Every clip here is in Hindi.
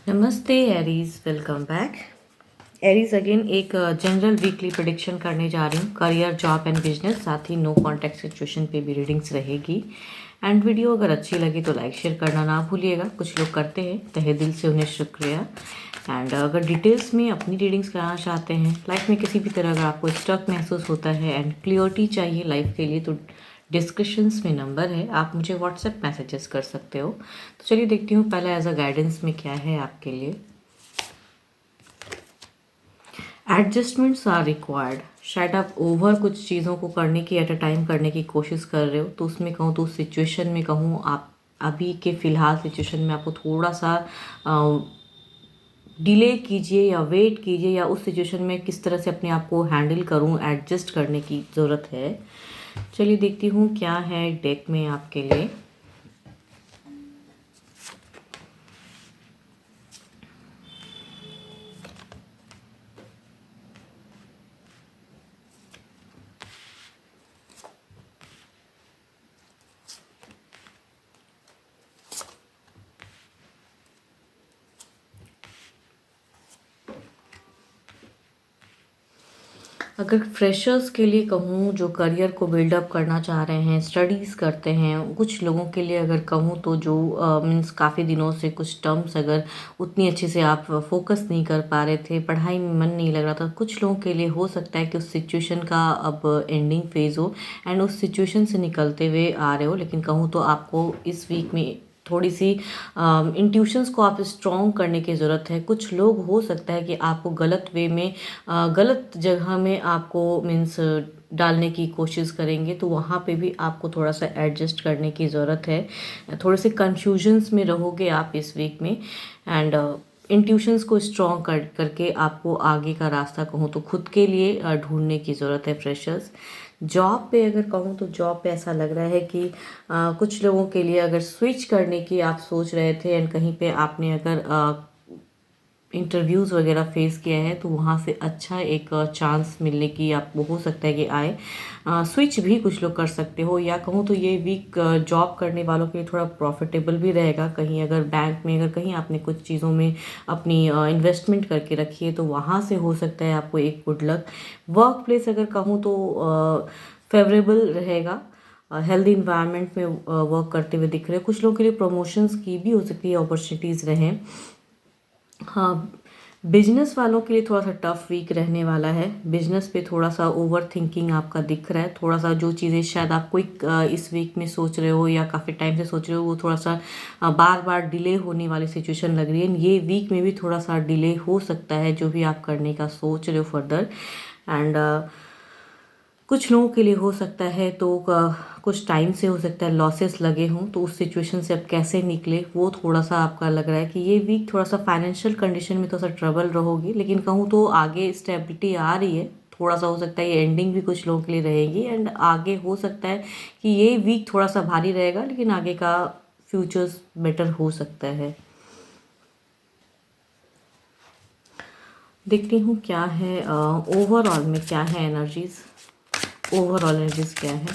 नमस्ते Aries, welcome back. Aries again एक जनरल वीकली प्रेडिक्शन करने जा रही हूँ। करियर, जॉब एंड बिजनेस, साथ ही नो कॉन्टैक्ट सिचुएशन पे भी रीडिंग्स रहेगी। एंड वीडियो अगर अच्छी लगी तो लाइक शेयर करना ना भूलिएगा। कुछ लोग करते हैं, तहे दिल से उन्हें शुक्रिया। एंड अगर डिटेल्स में अपनी रीडिंग्स कराना चाहते हैं, लाइफ में किसी भी तरह अगर आपको स्टक महसूस होता है एंड क्लियरिटी चाहिए लाइफ के लिए, तो डिस्क्रिप्शंस में नंबर है, आप मुझे व्हाट्सएप मैसेजेस कर सकते हो। तो चलिए देखती हूँ पहले एज अ गाइडेंस में क्या है आपके लिए। Adjustments are required. शायद आप ओवर कुछ चीज़ों को करने की, एट अ टाइम करने की कोशिश कर रहे हो, तो उसमें कहूँ तो उस सिचुएशन में कहूँ आप अभी के फ़िलहाल सिचुएशन में आपको थोड़ा सा डिले कीजिए या वेट कीजिए, या उस सिचुएशन में किस तरह से अपने आप को हैंडल करूँ, एडजस्ट करने की ज़रूरत है। चलिए देखती हूँ क्या है डेक में आपके लिए। अगर फ्रेशर्स के लिए कहूँ, जो करियर को बिल्डअप करना चाह रहे हैं, स्टडीज़ करते हैं, कुछ लोगों के लिए अगर कहूँ तो जो मीन्स काफ़ी दिनों से कुछ टर्म्स अगर उतनी अच्छे से आप फोकस नहीं कर पा रहे थे, पढ़ाई में मन नहीं लग रहा था, कुछ लोगों के लिए हो सकता है कि उस सिचुएशन का अब एंडिंग फेज़ हो एंड उस सिचुएशन से निकलते हुए आ रहे हो। लेकिन कहूँ तो आपको इस वीक में थोड़ी सी इंट्यूशंस को आप स्ट्रॉन्ग करने की ज़रूरत है। कुछ लोग हो सकता है कि आपको गलत वे में, गलत जगह में आपको मीन्स डालने की कोशिश करेंगे, तो वहाँ पे भी आपको थोड़ा सा एडजस्ट करने की ज़रूरत है। थोड़े से कन्फ्यूजन्स में रहोगे आप इस वीक में। एंड इंट्यूशंस को स्ट्रॉन्ग करके आपको आगे का रास्ता कहूँ तो खुद के लिए ढूंढने की ज़रूरत है। फ्रेशर्स जॉब पे अगर कहूँ तो जॉब पे ऐसा लग रहा है कि कुछ लोगों के लिए अगर स्विच करने की आप सोच रहे थे एंड कहीं पे आपने अगर इंटरव्यूज़ वगैरह फेस किया है, तो वहाँ से अच्छा एक चांस मिलने की आपको हो सकता है कि आए। स्विच भी कुछ लोग कर सकते हो, या कहूँ तो ये वीक जॉब करने वालों के लिए थोड़ा प्रॉफिटेबल भी रहेगा। कहीं अगर बैंक में अगर कहीं आपने कुछ चीज़ों में अपनी इन्वेस्टमेंट करके रखी है, तो वहाँ से हो सकता है आपको एक गुड लक। वर्क प्लेस अगर कहूँ तो फेवरेबल रहेगा। हेल्दी इन्वायरमेंट में वर्क करते हुए दिख रहे हैं। कुछ लोगों के लिए प्रमोशंस की भी हो सकती है, अपॉर्चुनिटीज़ रहें। हाँ, बिजनेस वालों के लिए थोड़ा सा टफ वीक रहने वाला है। बिजनेस पे थोड़ा सा ओवर थिंकिंग आपका दिख रहा है। थोड़ा सा जो चीज़ें शायद आप क्विक इस वीक में सोच रहे हो या काफ़ी टाइम से सोच रहे हो, वो थोड़ा सा बार बार डिले होने वाली सिचुएशन लग रही है। ये वीक में भी थोड़ा सा डिले हो सकता है, जो भी आप करने का सोच रहे हो फर्दर। एंड कुछ लोगों के लिए हो सकता है तो कुछ टाइम से हो सकता है लॉसेस लगे हों, तो उस सिचुएशन से अब कैसे निकले वो थोड़ा सा आपका लग रहा है कि ये वीक थोड़ा सा फाइनेंशियल कंडीशन में थोड़ा सा ट्रबल रहोगी। लेकिन कहूँ तो आगे स्टेबिलिटी आ रही है। थोड़ा सा हो सकता है ये एंडिंग भी कुछ लोगों के लिए रहेगी एंड आगे हो सकता है कि ये वीक थोड़ा सा भारी रहेगा, लेकिन आगे का फ्यूचर्स बेटर हो सकता है। देखती हूँ क्या है ओवरऑल में क्या है एनर्जीज। ओवरऑल एनर्जीज क्या है।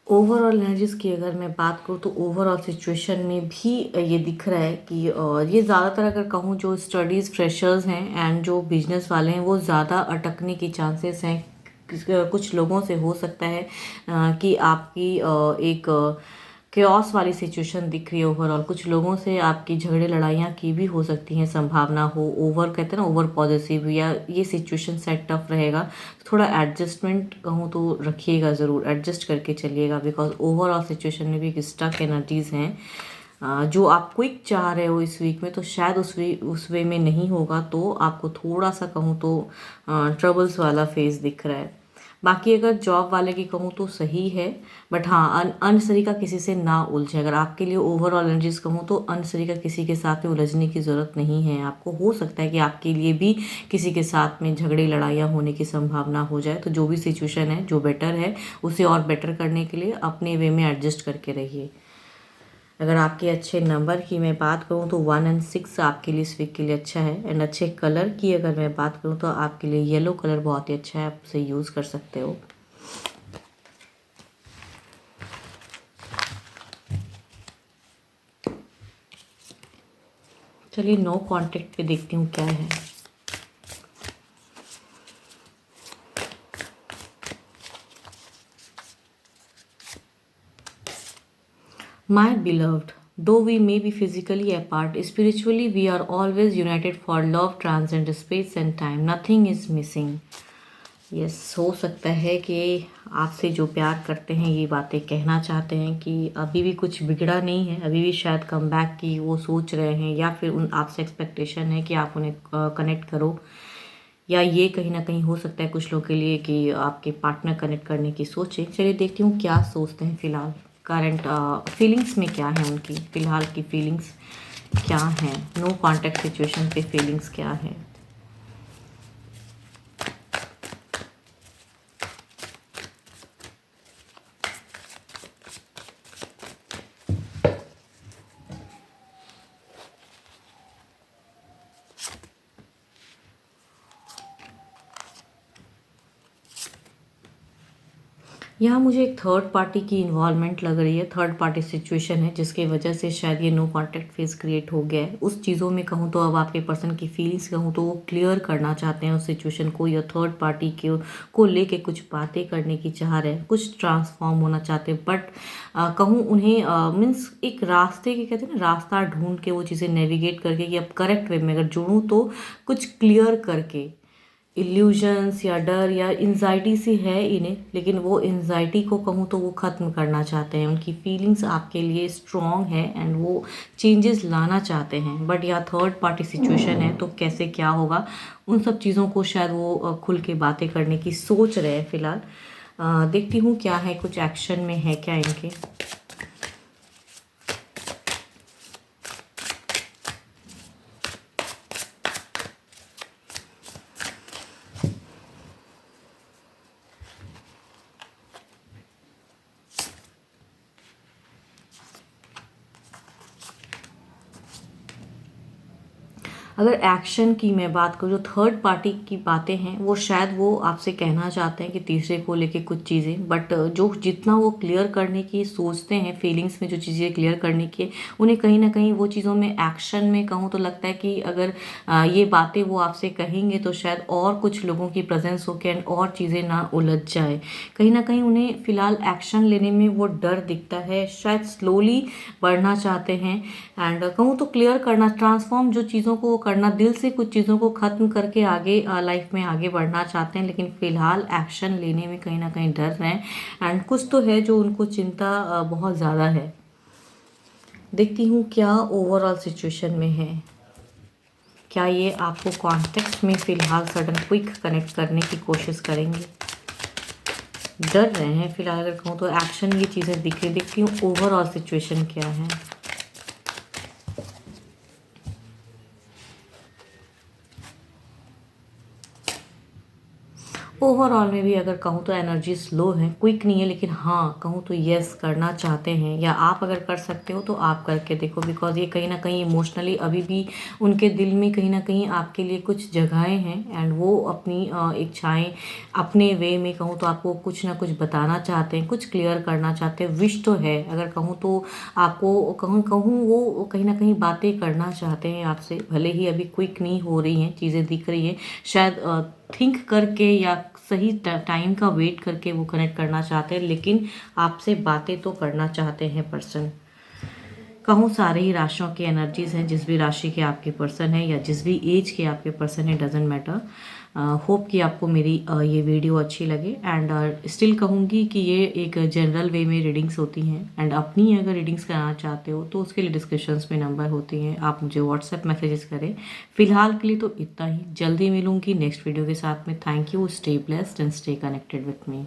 ओवरऑल एनर्जीज की अगर मैं बात करूँ, तो ओवरऑल सिचुएशन में भी ये दिख रहा है कि ये ज़्यादातर अगर कहूँ जो स्टडीज़ फ्रेशर्स हैं एंड जो बिजनेस वाले हैं, वो ज़्यादा अटकने की चांसेस हैं। कुछ लोगों से हो सकता है कि आपकी एक क्योस वाली सिचुएशन दिख रही है। ओवरऑल कुछ लोगों से आपकी झगड़े लड़ाइयाँ की भी हो सकती हैं, संभावना हो। ओवर कहते हैं ना, ओवर पॉजिटिव, या ये सिचुएशन सेट टफ रहेगा। थोड़ा एडजस्टमेंट कहूँ तो रखिएगा, ज़रूर एडजस्ट करके चलिएगा, बिकॉज ओवरऑल सिचुएशन में भी एक स्टक एनर्जीज़ हैं। जो आप क्विक चाह रहे हो इस वीक में, तो शायद उस वे में नहीं होगा, तो आपको थोड़ा सा कहूँ तो ट्रबल्स वाला फेज दिख रहा है। बाकी अगर जॉब वाले की कहूँ तो सही है, बट हाँ अनसरी का किसी से ना उलझे। अगर आपके लिए ओवरऑल एनर्जीज कहूँ तो अनसरी का किसी के साथ में उलझने की ज़रूरत नहीं है आपको। हो सकता है कि आपके लिए भी किसी के साथ में झगड़े लड़ाइयाँ होने की संभावना हो जाए, तो जो भी सिचुएशन है, जो बेटर है, उसे और बेटर करने के लिए अपने वे में एडजस्ट करके रहिए। अगर आपके अच्छे नंबर की मैं बात करूँ तो 1 और 6 आपके लिए इस वीक के लिए अच्छा है। एंड अच्छे कलर की अगर मैं बात करूँ तो आपके लिए येलो कलर बहुत ही अच्छा है, आप उसे यूज़ कर सकते हो। चलिए नो कांटेक्ट पे देखती हूँ क्या है। My beloved, though we may be physically apart, spiritually we are always united for love transcends space and time. Nothing is missing. Yes, हो सकता है कि आपसे जो प्यार करते हैं ये बातें कहना चाहते हैं कि अभी भी कुछ बिगड़ा नहीं है, अभी भी शायद कम बैक की वो सोच रहे हैं, या फिर उन आपसे एक्सपेक्टेशन है कि आप उन्हें कनेक्ट करो, या ये कहीं ना कहीं हो सकता है कुछ लोग के लिए कि आपके पार्टनर कनेक्ट करने की सोचें। चलिए देखती हूँ क्या सोचते हैं फ़िलहाल, करंट फीलिंग्स में क्या है उनकी, फ़िलहाल की फीलिंग्स क्या हैं, नो कॉन्टैक्ट सिचुएशन पे फीलिंग्स क्या है। यहाँ मुझे एक थर्ड पार्टी की इन्वॉल्वमेंट लग रही है, थर्ड पार्टी सिचुएशन है जिसकी वजह से शायद ये नो कॉन्टैक्ट फेज क्रिएट हो गया है। उस चीज़ों में कहूँ तो अब आपके पर्सन की फीलिंग्स कहूँ तो वो क्लियर करना चाहते हैं उस सिचुएशन को, या थर्ड पार्टी को लेके कुछ बातें करने की चाह रहे हैं, कुछ ट्रांसफॉर्म होना चाहते हैं। बट कहूँ उन्हें मीन्स एक रास्ते के कहते हैं ना, रास्ता ढूंढ के वो चीज़ें नेविगेट करके कि अब करेक्ट वे में अगर जुड़ूँ तो कुछ क्लियर करके, इल्यूजन्स या डर या एंजाइटी सी है इन्हें, लेकिन वो एंजाइटी को कहूँ तो वो ख़त्म करना चाहते हैं। उनकी फीलिंग्स आपके लिए स्ट्रॉन्ग है एंड वो चेंजेस लाना चाहते हैं। बट यहाँ थर्ड पार्टी सिचुएशन है तो कैसे क्या होगा उन सब चीज़ों को शायद वो खुल के बातें करने की सोच रहे हैं फ़िलहाल। देखती हूँ क्या है, कुछ एक्शन में है क्या इनके। अगर एक्शन की मैं बात करूँ, जो थर्ड पार्टी की बातें हैं वो शायद वो आपसे कहना चाहते हैं कि तीसरे को लेके कुछ चीज़ें, बट जो जितना वो क्लियर करने की सोचते हैं, फीलिंग्स में जो चीज़ें क्लियर करने की, उन्हें कहीं ना कहीं वो चीज़ों में एक्शन में कहूँ तो लगता है कि अगर ये बातें वो आपसे कहेंगे तो शायद और कुछ लोगों की प्रेजेंस हो के और चीज़ें ना उलझ जाए। कहीं ना कहीं उन्हें फ़िलहाल एक्शन लेने में वो डर दिखता है, शायद स्लोली बढ़ना चाहते हैं एंड कहूँ तो क्लियर करना, ट्रांसफॉर्म जो चीज़ों को करना, दिल से कुछ चीज़ों को ख़त्म करके आगे लाइफ में आगे बढ़ना चाहते हैं, लेकिन फ़िलहाल एक्शन लेने में कहीं ना कहीं डर रहे हैं एंड कुछ तो है जो उनको चिंता बहुत ज़्यादा है। देखती हूँ क्या ओवरऑल सिचुएशन में है, क्या ये आपको कॉन्टेक्स्ट में फ़िलहाल सडन क्विक कनेक्ट करने की कोशिश करेंगे। डर रहे हैं फ़िलहाल, अगर कहूँ तो एक्शन ये चीज़ें दिख रही। देखती हूँ ओवरऑल सिचुएशन क्या है। ओवरऑल में भी अगर कहूँ तो एनर्जी स्लो है, क्विक नहीं है, लेकिन हाँ कहूँ तो यस करना चाहते हैं, या आप अगर कर सकते हो तो आप करके देखो, बिकॉज ये कहीं ना कहीं इमोशनली अभी भी उनके दिल में कहीं ना कहीं आपके लिए कुछ जगहें हैं एंड वो अपनी इच्छाएं अपने वे में कहूँ तो आपको कुछ ना कुछ बताना चाहते हैं, कुछ क्लियर करना चाहते हैं। विश तो है, अगर कहूँ तो आपको कहूँ वो कहीं ना कहीं बातें करना चाहते हैं आपसे, भले ही अभी क्विक नहीं हो रही हैं चीज़ें, दिख रही है शायद थिंक करके या सही टाइम का वेट करके वो कनेक्ट करना चाहते हैं, लेकिन आपसे बातें तो करना चाहते हैं पर्सन। कहूँ सारे ही राशियों की एनर्जीज हैं, जिस भी राशि के आपके पर्सन है या जिस भी एज के आपके पर्सन है, डजेंट मैटर। होप कि आपको मेरी ये वीडियो अच्छी लगे एंड स्टिल कहूँगी कि ये एक जनरल वे में रीडिंग्स होती हैं एंड अपनी अगर रीडिंग्स कराना चाहते हो तो उसके लिए डिस्क्रिप्शंस में नंबर होती हैं, आप मुझे व्हाट्सएप मैसेजेस करें। फिलहाल के लिए तो इतना ही, जल्दी मिलूंगी नेक्स्ट वीडियो के साथ में। Thank you, stay blessed and stay connected with me.